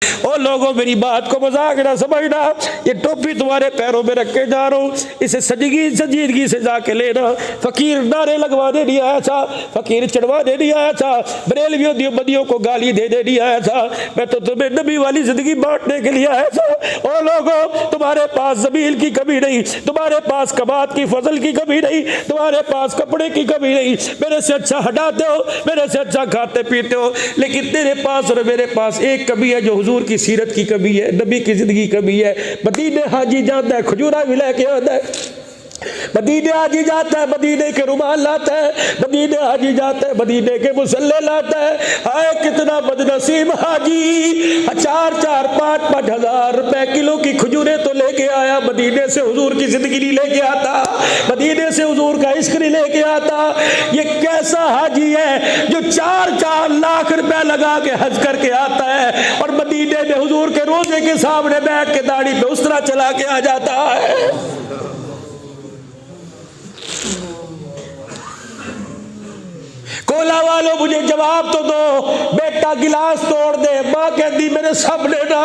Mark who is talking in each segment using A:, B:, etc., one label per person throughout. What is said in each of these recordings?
A: ओ लोगों मेरी बात को मजाक ना समझना, ये टोपी तुम्हारे पैरों में रख के जा रहा हूँ, इसे संजीदगी से जाके लेना। फकीर नारे लगवाने नहीं आया था, फकीर चढ़वाने नहीं आया था, बरेलवियों देवबंदियों को गाली दे नहीं आया था, मैं तो तुम्हें नबी वाली जिंदगी बांटने के लिए आया था। ओ लोगों तुम्हारे पास जमीन की कमी नहीं, तुम्हारे पास कबात की फसल की कमी नहीं, तुम्हारे पास कपड़े की कमी नहीं, मेरे से अच्छा हटाते हो, मेरे से अच्छा खाते पीते हो, लेकिन तेरे पास और मेरे पास एक कमी है जो हुजूर की सीरत की कमी है, नबी की जिंदगी कमी है। मदीने हाजी जाता है, खजूरा भी लेके आता है, मदीने हाजी जाता है, मदीने के रुमाल लाता है, मदीने हाजी जाता है, मदीने के मुसल्ले लाता है। हाय कितना बदनसीब हाजी, 4-4, 5-5 हजार रुपए किलो की खजूरें तो लेके आया, मदीने से हुजूर की जिंदगी नहीं लेके आता, मदीने से हुजूर का इश्क नहीं लेके आता। ये कैसा हाजी है जो 4-4 लाख रुपए लगा के हज करके आता है और मदीने में हुजूर के रोजे के सामने बैठ के दाढ़ी पे उस तरह चला के आ जाता है। कोला वालों मुझे जवाब तो दो, बेटा गिलास तोड़ दे, माँ कहती मेरे सामने ना,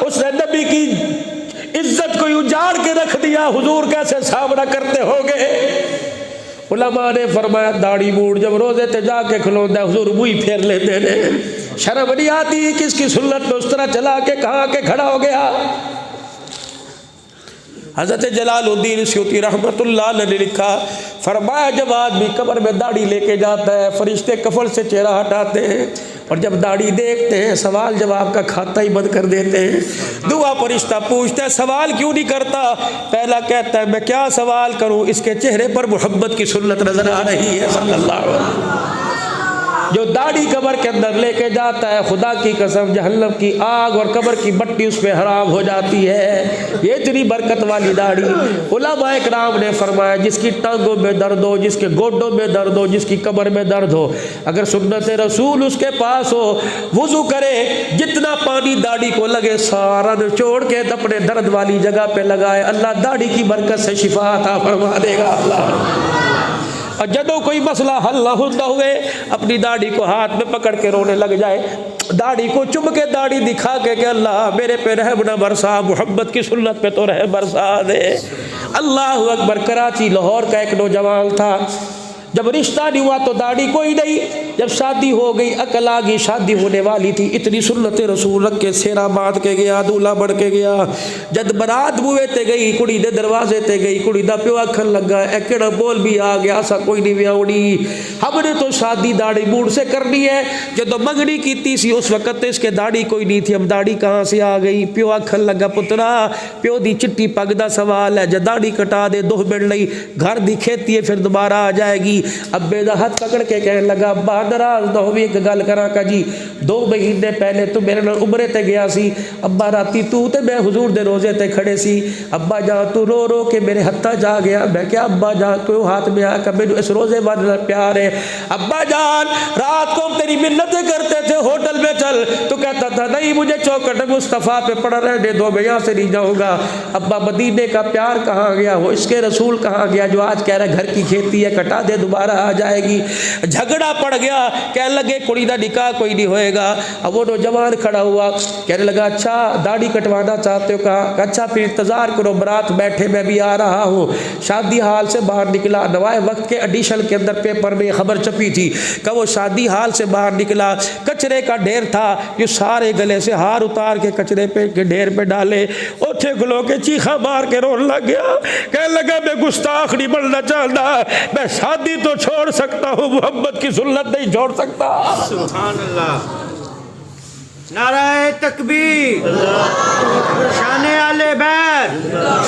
A: उसने नबी की इज्जत को उजाड़ के रख दिया, हुजूर कैसे सामना करते होगे। उलमा ने फरमाया दाढ़ी मूड जब रोजे ते जाके खिलौंदा हुजूर मुंह फेर लेते ने, शर्म नहीं आती किसकी सुन्नत में उस तरह चला के कहाँ के खड़ा हो गया। हज़रत जलालुद्दीन सयूती रहमतुल्लाह अलैह ने लिखा, फरमाया जब आदमी कब्र में दाढ़ी लेके जाता है, फरिश्ते कफन से चेहरा हटाते हैं और जब दाढ़ी देखते हैं सवाल जवाब का खाता ही बंद कर देते हैं। दुआ फरिश्ता पूछता है सवाल क्यों नहीं करता, पहला कहता है मैं क्या सवाल करूं, इसके चेहरे पर मोहब्बत की सुन्नत नजर आ रही है सल्लल्लाहु अलैहि वसल्लम। जो दाढ़ी कब्र के अंदर लेके जाता है, खुदा की कसम जहन्नम की आग और कब्र की मट्टी उस पर हराम हो जाती है। ये इतनी बरकत वाली दाढ़ी। उलमाए किराम ने फरमाया जिसकी टांगों में दर्द हो, जिसके गोडों में दर्द हो, जिसकी कब्र में दर्द हो, अगर सुन्नत रसूल उसके पास हो, वुजू करे, जितना पानी दाढ़ी को लगे सारा निचोड़ के अपने दर्द वाली जगह पे लगाए, अल्लाह दाढ़ी की बरकत से शिफा अता फरमा देगा अल्लाह। और जदों कोई मसला हल ना होता हुए अपनी दाढ़ी को हाथ में पकड़ के रोने लग जाए, दाढ़ी को चुम के दाढ़ी दिखा के अल्लाह मेरे पे रहम न बरसा, मोहब्बत की सुन्नत पे तो रहम बरसा दे। अल्लाह अकबर। कराची लाहौर का एक नौजवान था, जब रिश्ता नहीं हुआ तो दाढ़ी कोई नहीं, जब शादी हो गई अकल आ गई, शादी होने वाली थी, इतनी सुन्नत रसूल रख के सेरा बांध के गया, दूल्हा बढ़ के गया। जब बारात बुए ते गई, कुड़ी दे दरवाजे ते गई, कुड़ी दा प्यो आखन लगा एकड़ा बोल भी आ गया सा कोई नहीं व्याउड़ी, हमने तो शादी दाढ़ी बूढ़ से करनी है। जब मंगनी की सी उस वक्त इसके दाढ़ी कोई नहीं थी, हम दाढ़ी कहाँ से आ गई। प्यो आखन लगा पुत्रा प्यो दी चिट्टी पग दा सवाल है, जब दाढ़ी कटा दे 2 मिनट लई घर दी खेती है फिर दोबारा आ जाएगी। अब्बे दा हाथ पकड़ के कहने लगा अब्बा नाराज ना हो, एक गल करा का जी, 2 महीने पहले तू मेरे नाल उमरे ते गया सी, अब्बा राती तू ते मैं हुजूर दे रोजे ते खड़े सी, अब्बा जा तू रो रो के मेरे हत्था जा गया। मैं क्या अब्बा जा क्यों हाथ में आकर मैनू इस रोजे वाले प्यार है। अब्बा जान रात को तेरी मिन्नतें करते थे होटल में चल, तो कहता था नहीं मुझे चौखट मुस्तफ़ा पे पड़ा रहने दो, मैं यहाँ से नहीं जाऊँगा। अब्बा मदीने का प्यार कहाँ गया, वो इसके रसूल कहाँ गया जो आज कह रहा है घर की खेती है कटा दे दोबारा आ जाएगी। झगड़ा पड़ गया, कहने लगे कुड़ी दा निकाह कोई नहीं होएगा। अब वो नौजवान खड़ा हुआ कहने लगा अच्छा दाढ़ी कटवाना चाहते हो, कहा अच्छा फिर इंतजार करो बारात बैठे मैं भी आ रहा हूँ। शादी हाल से बाहर निकला, नवाए वक्त के एडिशन के अंदर पेपर में खबर छपी थी कि वो शादी हाल से बाहर निकला, कचरे का ढेर था, जो सारे गले से हार उतार के कचरे पे के ढेर पे डाले, उठे खलो के चीखा मार के रोने लग गया। कहने लगा मैं गुस्ताख नहीं बनना चाहता, मैं शादी तो छोड़ सकता हूँ, मोहब्बत की सुन्नत नहीं छोड़ सकता।
B: सुभान अल्लाह, नाराए तकबीर, शाने आले बैत,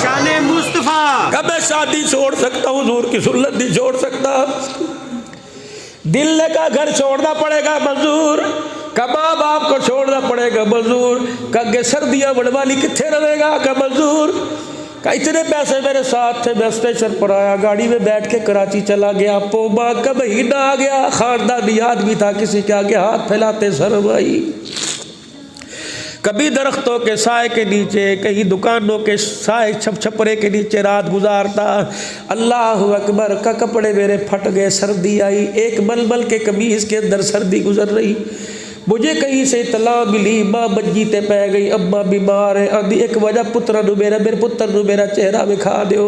B: शाने मुस्तफा।
A: कब मैं शादी छोड़ सकता हूँ, हुजूर की सुन्नत नहीं छोड़ सकता। दिल का घर छोड़ना पड़ेगा मंजूर, कमा बाप को छोड़ना पड़ेगा मंजूर, कगे सर्दियाँ बढ़वाली कितने रहेगा का मंजूर। का इतने पैसे मेरे साथ थे, मैं स्टेशन पर आया, गाड़ी में बैठ के कराची चला गया, पोमा का महीना आ गया, खानदानी आदमी था, किसी के आगे हाथ फैलाते शर्म आई। कभी दरख्तों के साए के नीचे, कहीं दुकानों के साए छपरे के नीचे रात गुजारता। अल्लाह अकबर का कपड़े मेरे फट गए, सर्दी आई, एक मलमल के कमीज के अंदर सर्दी गुजर रही, मुझे कहीं से इतला मिली मां मंजी ते पै गई, अम्मा बीमार है, आंधी एक वजह पुत्र मेरे पुत्र नू मेरा चेहरा विखा दो।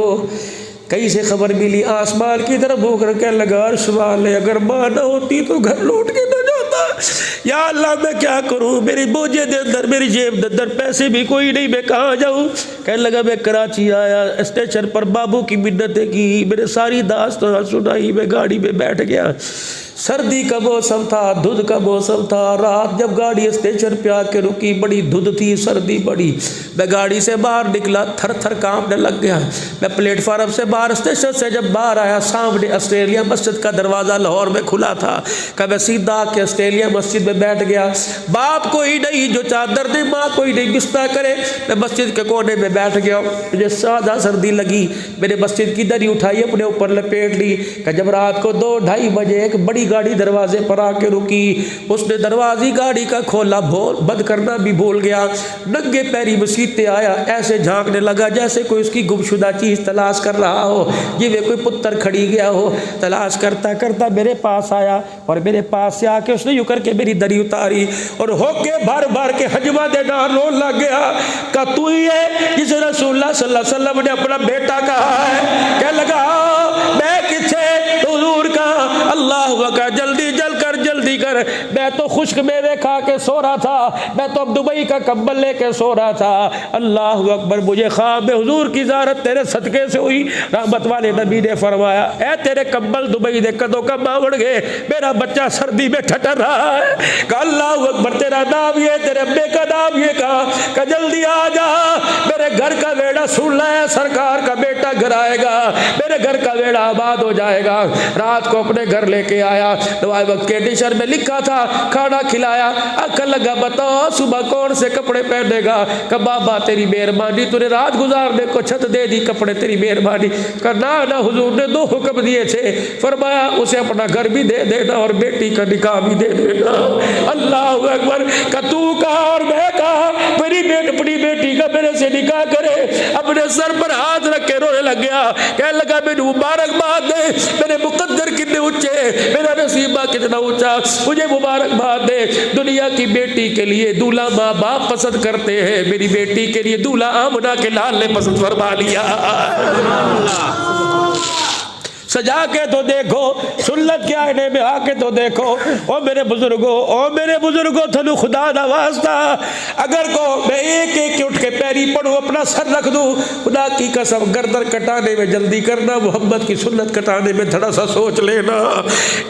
A: कहीं से खबर मिली आसमान की तरफ भूख रखे लगा, अर्श वाले अगर मां ना होती तो घर लौट के न जाता। या अल्लाह मैं क्या करूं, मेरी बोझे दे अंदर मेरी जेब दे अंदर पैसे भी कोई नहीं, मैं कहाँ जाऊं। कहने लगा मैं कराची आया, स्टेशन पर बाबू की मिन्नतें की, मेरे सारी दास्तान सुनाई, मैं गाड़ी में बैठ गया। सर्दी का मौसम था, धुंध का मौसम था। रात जब गाड़ी स्टेशन पे आके रुकी, बड़ी धुंध थी, सर्दी बड़ी। मैं गाड़ी से बाहर निकला, थर थर कांपने लग गया। मैं प्लेटफार्म से बाहर, स्टेशन से जब बाहर आया, सामने ऑस्ट्रेलिया मस्जिद का दरवाज़ा लाहौर में खुला था। कि मैं सीधा आके ऑस्ट्रेलिया मस्जिद में बैठ गया। बाप कोई नहीं जो चादर दे, माँ कोई नहीं बिस्तर करे। मैं मस्जिद के कोने में बैठ गया। मुझे सादा सर्दी लगी, मैंने मस्जिद की दरी उठाई, अपने ऊपर लपेट ली। कि जब रात को 2-2:30 बजे एक बड़ी गाड़ी दरवाजे पर आके रुकी, उसने दरवाजे गाड़ी का खोला, बंद करना भी भूल गया। नंगे पैरी मसीते आया, ऐसे झांकने लगा जैसे कोई उसकी गुमशुदा चीज तलाश कर रहा हो, जिਵੇਂ कोई पुत्र खड़ी गया हो। तलाश करता करता मेरे पास आया और मेरे पास से आके उसने यूं करके मेरी दरी उतारी और होके भर भर के हजमा देना रोन लग गया। का तू ही है जिसे रसूलुल्लाह सल्लल्लाहु अलैहि वसल्लम ने अपना बेटा कहा है? क्या लगा मैं किथे हुजूर का, अल्लाह का जल्दी जल कर जल्दी कर। मैं तो खुश्क मेवे खा के सो रहा था, मैं तो अब दुबई का कंबल लेके सो रहा था। अल्लाह अकबर, मुझे ख्वाब में हुजूर की ज़ियारत तेरे सदके से हुई। रहमत वाले नबी ने फरमाया, ए तेरे कंबल दुबई दे कदों का बावड़ गए, मेरा बच्चा सर्दी में ठटर रहा है। अल्लाह अकबर, तेरा नाम ये, तेरे अब्बे का नाम ये, कहा जल्दी आ जा, मेरे घर का वेड़ा सुन लाया, सरकार का बेटा घर आएगा, मेरे घर का वेड़ा आबाद हो जाएगा। रात को अपने घर लेके आया, दवाई वक्त के डिशर में लिखा था, खाना खिलाया। अकल लगा बताओ सुबह कौन से कपड़े पहनेगा? का बाबा तेरी मेहरबानी, तूने रात गुजारने को छत दे दी, कपड़े तेरी मेहरबानी। करना ना हुजूर ने 2 हुक्म दिए थे, फरमाया उसे अपना घर भी दे देना और बेटी का निकाह भी दे देना। अल्लाह अकबर, का तू कहा और मैं कहा, मेरी अपनी बेटी का मेरे से निकाह करे। अपने सर पर हाथ रख के रोने लग गया। कहने लगा मेरे मुबारकबाद दे, मेरे मुकद्दर कितने ऊंचे, मेरा नसीबा कितना ऊंचा, मुझे मुबारकबाद दे। दुनिया की बेटी के लिए दूल्हा माँ बाप पसंद करते हैं, मेरी बेटी के लिए दूल्हा आमना के लाल ने पसंद फरमा लिया। सजा के तो देखो, सुन्नत के आईने में आके तो देखो। ओ मेरे बुजुर्गो थनू खुदा दा वास्ता, अगर को मैं एक एक उठ के पैरी पढ़ूं, अपना सर रख दूं, खुदा की कसम गर्दन कटाने में जल्दी करना, मोहम्मद की सुन्नत कटाने में थोड़ा सा सोच लेना।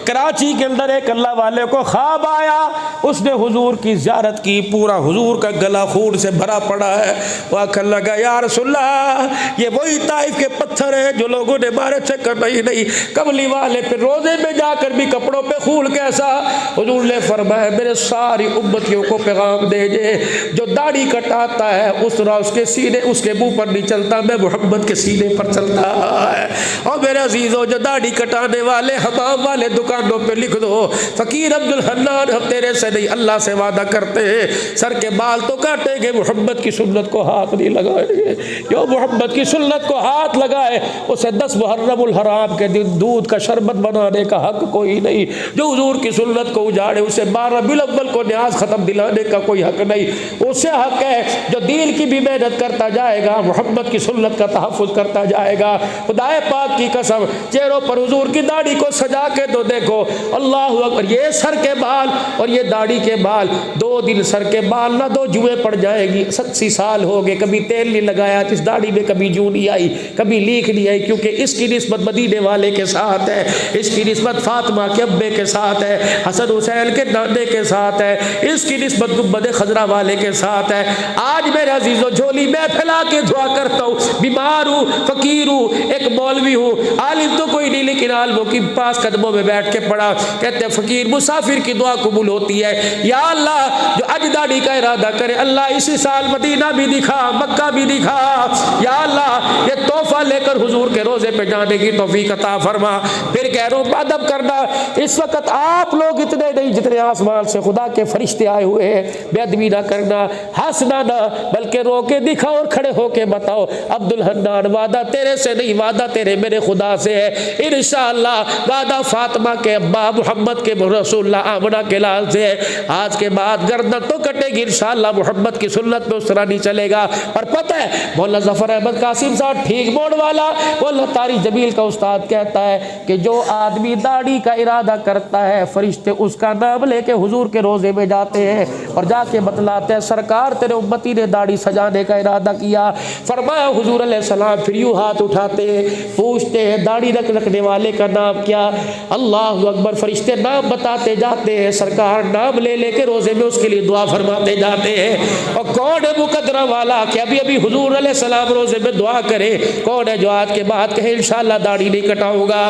A: कराची के अंदर एक अल्लाह वाले को ख्वाब आया, उसने हुजूर की ज़ियारत की, पूरा हुजूर का गला खून से भरा पड़ा है। वह कहने लगा या रसूलल्लाह, ये वही ताइफ के पत्थर है जो लोगों ने मारे थे, नहीं कमली वाले पे रोजे में जाकर भी कपड़ों पे खून कैसा? हुजूर ने फरमाया मेरे सारी उम्मतियों को पैगाम दे जे, जो दाढ़ी कटाता है उस तरह उसके सीने उसके मुंह पर नहीं चलता, मैं मोहम्मद के सीने पर चलता है। और मेरे अजीजों, जो दाढ़ी कटाने वाले हमाम वाले दुकानों पे लिख दो, फकीर अब्दुल हन्नान हम तेरे से नहीं अल्लाह से वादा करते हैं, सर के बाल तो काटेंगे, मोहम्मद की सुन्नत को हाथ नहीं लगाएंगे। जो मोहम्मद की सुन्नत को हाथ लगाए उसे 10 मुहर्रमुल हराम के दिन दूध का शरबत बनाने का हक कोई नहीं। जो हुजूर की सुन्नत को उजाड़े उसे 12 रबीउल अव्वल को न्याज खत्म दिलाने का कोई हक नहीं। उसे हक है जो दीन की भी मेहनत करता जाएगा, मोहम्मद की सुन्नत का तहफ़्फ़ुज़ करता जाएगा। खुदाए पाक की कसम, चेहरों पर हुजूर की दाढ़ी को सजा के तो देखो, अल्लाह अकबर। ये सर के बाल और ये दाढ़ी के बाल, 2 दिन सर के बाल ना दो जुए पड़ जाएगी। 80 साल हो गए, कभी तेल नहीं लगाया, इस दाढ़ी में कभी जू नहीं आई, कभी लीख नहीं आई, क्योंकि इसकी निस्बत मदीने वाले के साथ है, इसकी निस्बत फातिमा के अब्बे के साथ है, हसन हुसैन के नाने के साथ है, इसकी निस्बत गुंबद खजरा वाले के साथ है। आज मेरे अजीजों, झोली मैं फैला के दुआ करता हूँ, बीमार हूँ, फकीर हूँ, एक मौलवी हूँ, आलिम तो कोई नहीं, लेकिन आलिमों के पास कदमों में बैठ के पड़ा, कहते हैं फकीर मुसाफिर की दुआ कबूल होती है। या अल्लाह, जो आज दाढ़ी का इरादा करे, अल्लाह इसी साल मदीना भी दिखा, मक्का भी दिखा। या अल्लाह, ये तोहफा लेकर हुजूर के रोजे पे जाने की तौफीक अता फरमा। फिर कह रहा हूं अदब करना, इस वक्त आप लोग इतने नहीं जितने आसमान से खुदा के फरिश्ते आए हुए हैं, बेअदबी ना करना, हंसना ना, बल्कि के रो के दिखाओ और खड़े होके बताओ अब्दुल हन्नान वादा तेरे से नहीं, वादा तेरे मेरे खुदा से है। इंशाअल्लाह वादा फातिमा के अब्बा मोहम्मद के रसूलुल्लाह आमना के लाल से है। आज के बाद गर्दन तो कटेगी इंशाअल्लाह, मोहम्मद की सुन्नत पे उस तरह नहीं चलेगा। और पता है मौलाना जफर अहमद कासिम साहब ठीक मोड़ वाला मौलाना तारिक जमील का उस्ताद कहता है कि जो आदमी दाढ़ी का इरादा करता है फरिश्ते उसका नाम लेके हुजूर के रोजे में जाते हैं और जाके बतलाते हैं सरकार तेरे उम्मती ने दाढ़ी सजाने का इरादा किया। फरमाया हुजूर अलैहिस्सलाम फिर यूं हाथ उठाते पूछते हैं दाढ़ी रखने वाले का नाम क्या? अल्लाह अकबर। फरिश्ते नाम बताते जाते हैं, सरकार नाम ले लेके रोजे में उसके लिए दुआ फरमाते जाते हैं। और कौन है मुकद्दरा वाला कि अभी अभी हुजूर अलैहिस्सलाम रोजे में दुआ करे? कौन है जो आज के बाद कहे इंशाअल्लाह दाढ़ी नहीं कटाऊंगा?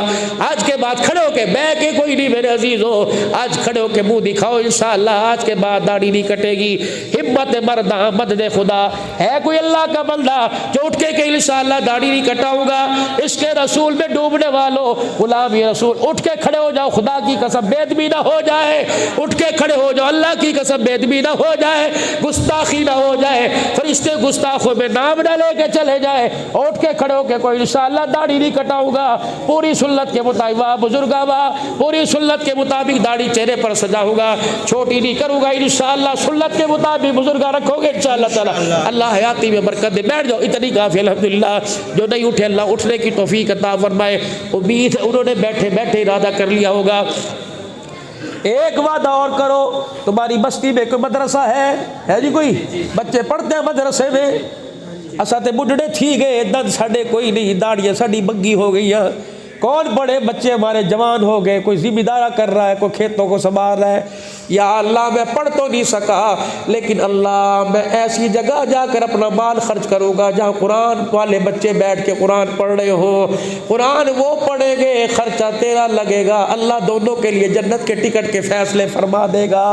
A: आज के बाद खड़े होके बैठ के कोई नहीं मेरे अजीजों, आज खड़े होके मुंह दिखाओ इंशाअल्लाह आज के बाद दाढ़ी नहीं कटेगी। हिम्मत मर्दा मदद खुदा है कोई अल्लाह का बंदा जो उठ के इंशाअल्लाह दाढ़ी नहीं कटाऊंगा? इसके रसूल में डूबने वालों गुलाम रसूल उठ के खड़े हो जाओ, खुदा की कसम बेदबी ना हो जाए। उठ के खड़े हो जाओ, अल्लाह की कसम बेदबी ना हो जाए, गुस्ताखी ना हो जाए, फरिश्ते गुस्ताखों में नाम ना लेके चले जाए। उठ के खड़े होके कोई इंशाअल्लाह दाढ़ी नहीं कटाऊंगा, पूरी सुन्नत के मुताबिक बुजुर्गा पूरी सुन्नत के मुताबिक दाढ़ी चेहरे पर सजाऊंगा, छोटी नहीं करूंगा इंशाअल्लाह, सुन्नत के मुताबिक बुजुर्गा रखोगे इंशाअल्लाह ताला। अल्लाह हयाती में बरकत दे। बैठ जाओ, इतनी काफी अल्हम्दुलिल्लाह। जो नहीं उठे अल्लाह उठने की तौफीक अता फरमाए। उम्मीद है उन्होंने बैठे बैठे इरादा कर लिया होगा। एक वादा और करो, तुम्हारी बस्ती में कोई मदरसा है जी? कोई बच्चे पढ़ते हैं मदरसे में? असा तो बुढ़े थी गए, दंद साढ़े कोई नहीं, दाढ़ियाँ साड़ी बग्गी हो गई हैं। कौन बड़े बच्चे हमारे जवान हो गए, कोई जिम्मेदारा कर रहा है, कोई खेतों को संभाल रहा है। या अल्लाह मैं पढ़ तो नहीं सका, लेकिन अल्लाह मैं ऐसी जगह जाकर अपना माल खर्च करूँगा जहाँ कुरान वाले बच्चे बैठ के कुरान पढ़ रहे हो, कुरान वो पढ़ेंगे, खर्चा तेरा लगेगा, अल्लाह दोनों के लिए जन्नत के टिकट के फैसले फरमा देगा।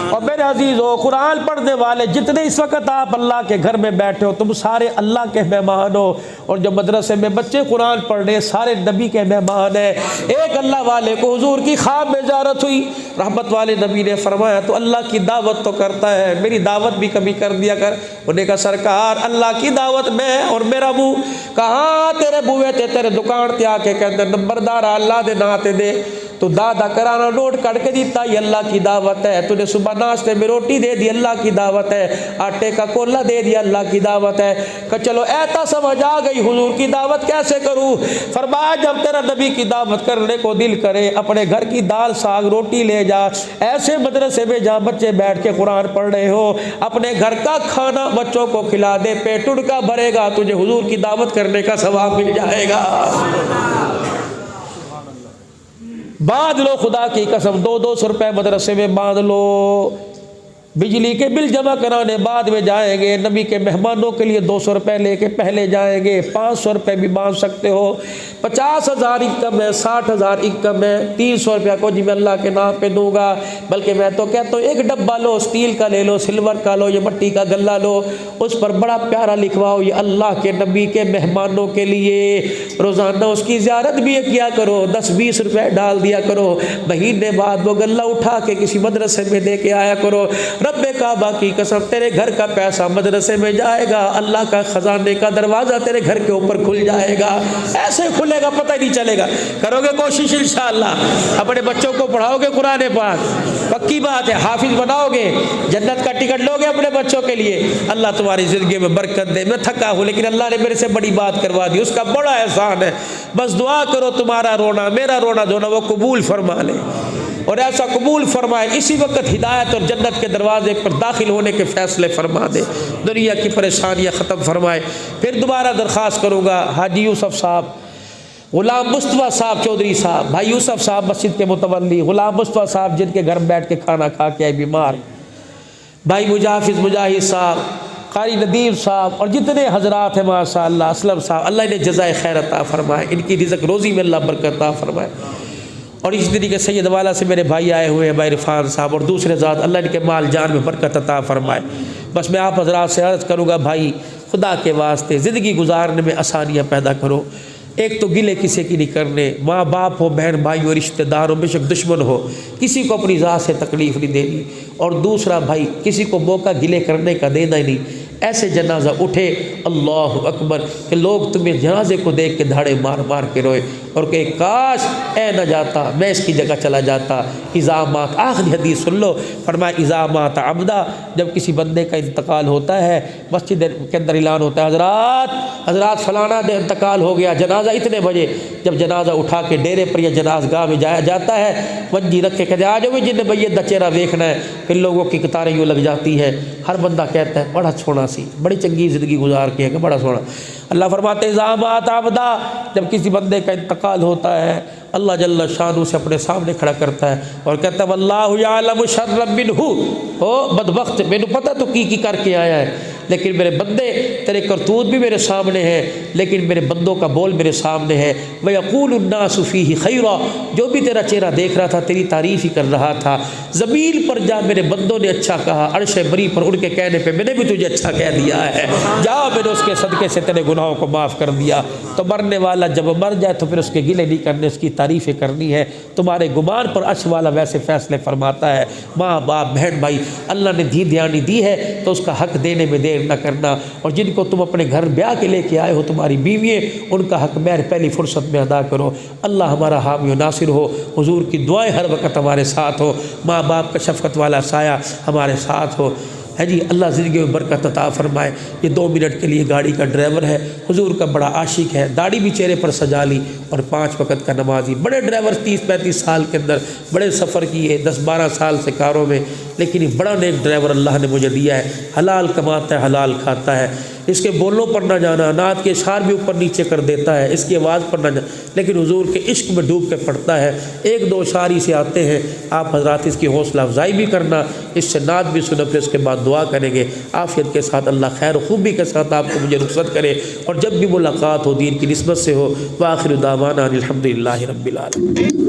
A: और मेरे अजीज़ हो, कुरान पढ़ने वाले जितने इस वक्त आप अल्लाह के घर में बैठे हो, तुम सारे अल्लाह के मेहमान हो। और जो मदरसे में बच्चे कुरान पढ़ रहे सारे नबी के मेहमान है। एक अल्लाह वाले को हुजूर की ख्वाब में ज़ियारत हुई, रहमत वाले नबी ने फरमाया तो अल्लाह की दावत तो करता है, मेरी दावत भी कभी कर दिया कर। उन्होंने कहा सरकार अल्लाह की दावत में और मेरा मुँह कहाँ? तेरे बुए ते तेरे दुकान ते आके कहते नंबरदार अल्लाह दे ना ते दे, तो दादा कराना नोट कट के दिता, ये अल्लाह की दावत है। तूने सुबह नाश्ते में रोटी दे दी, अल्लाह की दावत है। आटे का कोला दे दिया, अल्लाह की दावत है। कि चलो ऐसा समझ आ गई, हुजूर की दावत कैसे करूँ? फरमाया जब तेरा नबी की दावत करने को दिल करे, अपने घर की दाल साग रोटी ले जा। ऐसे मदरसे में जहाँ बच्चे बैठ के कुरान पढ़ रहे हो, अपने घर का खाना बच्चों को खिला दे, पेट उड़का भरेगा, तुझे हुजूर की दावत करने का सवाब मिल जाएगा। बांध लो, खुदा की कसम 200 रुपये मदरसे में बांध लो। बिजली के बिल जमा कराने बाद में जाएंगे, नबी के मेहमानों के लिए 200 रुपये लेके पहले जाएंगे, 500 रुपये भी बांध सकते हो। 50,000 इनकम है, 60,000 इनकम है, 300 रुपया को जी मैं अल्लाह के नाम पे दूंगा। बल्कि मैं तो कहता हूँ एक डब्बा लो, स्टील का ले लो, सिल्वर का लो, ये मिट्टी का गल्ला लो, उस पर बड़ा प्यारा लिखवाओ ये अल्लाह के नबी के मेहमानों के लिए। रोज़ाना उसकी ज़ियारत भी किया करो, 10-20 रुपये डाल दिया करो। महीने बाद वो गल्ला उठा के किसी मदरसे में दे के आया करो। रब्बे काबा की कसम तेरे घर का पैसा मदरसे में जाएगा, अल्लाह का खजाने का दरवाज़ा तेरे घर के ऊपर खुल जाएगा। ऐसे खुलेगा पता ही नहीं चलेगा। करोगे कोशिश इंशाअल्लाह, अपने बच्चों को पढ़ाओगे कुरान पाक, पक्की बात है हाफिज बनाओगे, जन्नत का टिकट लोगे अपने बच्चों के लिए, अल्लाह तुम्हारी ज़िंदगी में बरकत दे। मैं थका हूँ लेकिन अल्लाह ने मेरे से बड़ी बात करवा दी, उसका बड़ा एहसान है। बस दुआ करो तुम्हारा रोना मेरा रोना जो ना वो कबूल फरमा ले, और ऐसा कबूल फरमाए इसी वक्त हिदायत और जन्नत के दरवाजे पर दाखिल होने के फ़ैसले फरमा दे, दुनिया की परेशानियाँ ख़त्म फरमाए। फिर दोबारा दरख्वास्त करूँगा हाजी यूसुफ साहब, गुलाम मुस्तफ़ा साहब चौधरी साहब, भाई यूसुफ साहब मस्जिद के मुतवल्ली, गुलाम मुस्तफ़ा साहब जिनके घर में बैठ के खाना खा के आए बीमार, भाई मुजाहिद मुजाहिद साहब, कारी नदीम साहब और जितने हजरात हैं माशाअल्लाह, असलम साहब, अल्लाह ने जज़ाए खैर अता फरमाए, इनकी रिज़्क़ रोज़ी में अल्लाह बरकत अता फरमाए। और इस तरीके सैयद वाला से मेरे भाई आए हुए हैं, भाई इरफान साहब और दूसरे ज़ात, अल्लाह इनके माल जान में बरकत अता फरमाए। बस मैं आप हजरात से अर्ज़ करूँगा भाई खुदा के वास्ते ज़िंदगी गुजारने में आसानियाँ पैदा करो। एक तो गिले किसी की नहीं करने, माँ बाप हो, बहन भाई हो, रिश्तेदार हो, बेशक दुश्मन हो, किसी को अपनी ज़ात से तकलीफ़ नहीं देनी। और दूसरा भाई किसी को मौका गिले करने का देना ही नहीं। ऐसे जनाजा उठे अल्लाह अकबर कि लोग तुम्हें जनाजे को देख के धाड़े मार मार के रोए और कि काश ऐ न जाता, मैं इसकी जगह चला जाता। इज़ामात आखिरी हदीस सुन लो, फरमाया इज़ामात अब्दा, जब किसी बंदे का इंतकाल होता है मस्जिद के अंदर ऐलान होता है हज़रात फलाना दे इंतकाल हो गया, जनाजा इतने बजे। जब जनाजा उठा के डेरे पर या जनाजगाह में जाया जाता है, मंजी रख के कहते आ जाओ जिन्हें भैया दचेरा देखना है। फिर लोगों की कतारें यूँ लग जाती है, हर बंदा कहता है बड़ा सोना सी, बड़ी चंगी ज़िंदगी गुजार के है, बड़ा सोना। अल्लाह फरमाते इज़ामात अब्दा, जब किसी बंदे का इंतकाल होता है अल्लाह जल्ल शानु से अपने सामने खड़ा करता है और कहता है वल्लाहु यअलमु शर्रम मिन्हु, हो बदबख्त मैंने पता तो की करके आया है, लेकिन मेरे बंदे तेरे करतूत भी मेरे सामने हैं, लेकिन मेरे बंदों का बोल मेरे सामने है। व यक़ूलु अन्नासु फ़ीही खैरा, जो भी तेरा चेहरा देख रहा था तेरी तारीफ़ ही कर रहा था। ज़मीन पर जा मेरे बंदों ने अच्छा कहा, अर्श बरी पर उनके कहने पे मैंने भी तुझे अच्छा कह दिया है, जा मैंने उसके सदक़े से तेरे गुनाहों को माफ़ कर दिया। तो मरने वाला जब मर जाए तो फिर उसके गिले नहीं करने, उसकी तारीफ़ें करनी है। तुम्हारे गुमान पर अर्श वाला वैसे फ़ैसले फरमाता है। माँ बाप बहन भाई, अल्लाह ने धी ध्यानी दी है तो उसका हक़ देने में देर न करना। और जिनको तुम अपने घर ब्याह के लेके आए हो, तुम्हारी बीवियाँ, उनका हक़ महर पहली फ़ुर्सत में अदा करो। अल्लाह हमारा हामी नासिर हो, हुजूर की दुआएं हर वक्त हमारे साथ हो, माँ बाप का शफ़क़त वाला साया हमारे साथ हो। है जी, अल्लाह ज़िंदगी में बरकत अता फरमाए। ये 2 मिनट के लिए गाड़ी का ड्राइवर है, हुजूर का बड़ा आशिक है, दाढ़ी भी चेहरे पर सजा ली और 5 वक़्त का नमाजी। बड़े ड्राइवर 30-35 साल के अंदर बड़े सफ़र किए, 10-12 साल से कारों में, लेकिन ये बड़ा नेक ड्राइवर अल्लाह ने मुझे दिया है। हलाल कमाता है, हलाल खाता है, इसके बोलों पर ना जाना, नात के इशार भी ऊपर नीचे कर देता है, इसकी आवाज़ पर ना जाना, लेकिन हुजूर के इश्क में डूब के पड़ता है। 1-2 शारी से आते हैं, आप हज़रात इसकी हौसला अफजाई भी करना, इससे नात भी सुनो, फिर उसके बाद दुआ करेंगे आफियत के साथ। अल्लाह खैर खूबी के साथ आपको मुझे रुखसत करे और जब भी मुलाकात हो दीन की निस्बत से हो। व आखिर दावाना अनिल हम्दुलिल्लाहि रब्बिल आलमीन।